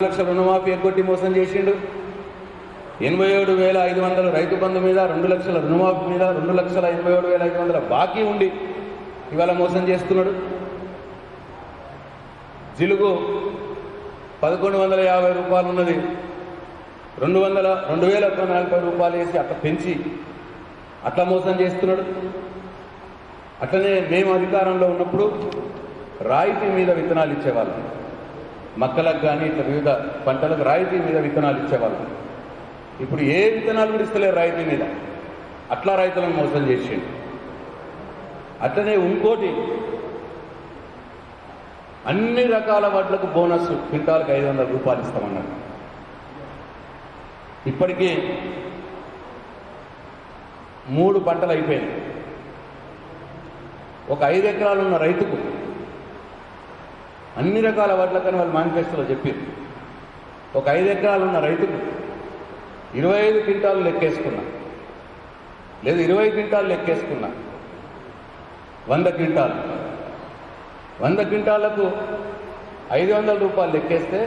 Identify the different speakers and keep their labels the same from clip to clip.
Speaker 1: లక్షల రుణమాఫీ ఎగ్గొట్టి మోసం చేసిండు. 87,500 రైతు బంధు మీద, 2 లక్షల రుణమాఫీ మీద 2,87,500 బాకీ ఉండి ఇవాళ మోసం చేస్తున్నాడు. జిలుగు 1,150 రూపాయలు ఉన్నది 2,140 రూపాయలు వేసి అట్లా పెంచి అట్లా మోసం చేస్తున్నాడు. అట్లనే మేము అధికారంలో ఉన్నప్పుడు రాయితీ మీద విత్తనాలు ఇచ్చేవాళ్ళం. మక్కలకు కానీ ఇట్లా వివిధ పంటలకు రాయితీ మీద విత్తనాలు ఇచ్చేవాళ్ళం. ఇప్పుడు ఏ విత్తనాలు కూడా ఇస్తలేరు రాయితీ మీద. అట్లా రైతులను మోసం చేసిండు. అట్లనే ఇంకోటి, అన్ని రకాల వడ్లకు బోనస్ క్వింటాల్కి 500 రూపాయలు ఇస్తామన్నారు. ఇప్పటికీ 3 పంటలు అయిపోయినాయి. ఒక 5 ఎకరాలు ఉన్న రైతుకు అన్ని రకాల వడ్లకని వాళ్ళు మేనిఫెస్టోలో చెప్పారు. ఒక 5 ఎకరాలు ఉన్న రైతుకు 25 క్వింటాలు లెక్కేసుకున్నా, లేదు 20 క్వింటాలు లెక్కేసుకున్నా, 100 క్వింటాలు 100 క్వింటాలకు 500 రూపాయలు లెక్కేస్తే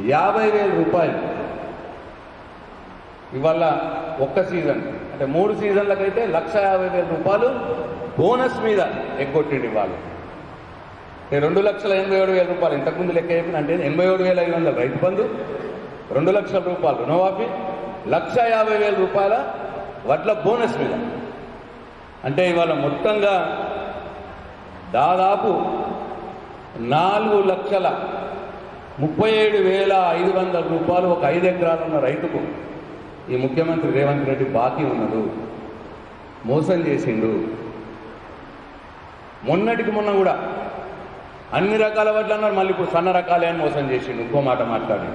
Speaker 1: 50,000 రూపాయలు ఇవాళ ఒక్క సీజన్, అంటే 3 సీజన్లకైతే 1,50,000 రూపాయలు బోనస్ మీద ఎగ్గొట్టిండి ఇవాళ. 2,87,000 రూపాయలు ఇంతకుముందు లెక్క చెప్పిన, అంటే 87,500 రైతు బంధు, 2 లక్షల రూపాయలు రుణమాఫీ, 1,50,000 రూపాయల వడ్ల బోనస్ మీద. అంటే ఇవాళ మొత్తంగా దాదాపు 4,37,500 రూపాయలు ఒక 5 ఎకరాలు ఉన్న రైతుకు ఈ ముఖ్యమంత్రి రేవంత్ రెడ్డి బాకీ ఉన్నదు, మోసం చేసిండు. మొన్నటికి మొన్న కూడా అన్ని రకాల వడ్లు అన్నారు, మళ్ళీ ఇప్పుడు సన్న రకాలే అని మోసం చేసిండు. ఇంకో మాట మాట్లాడి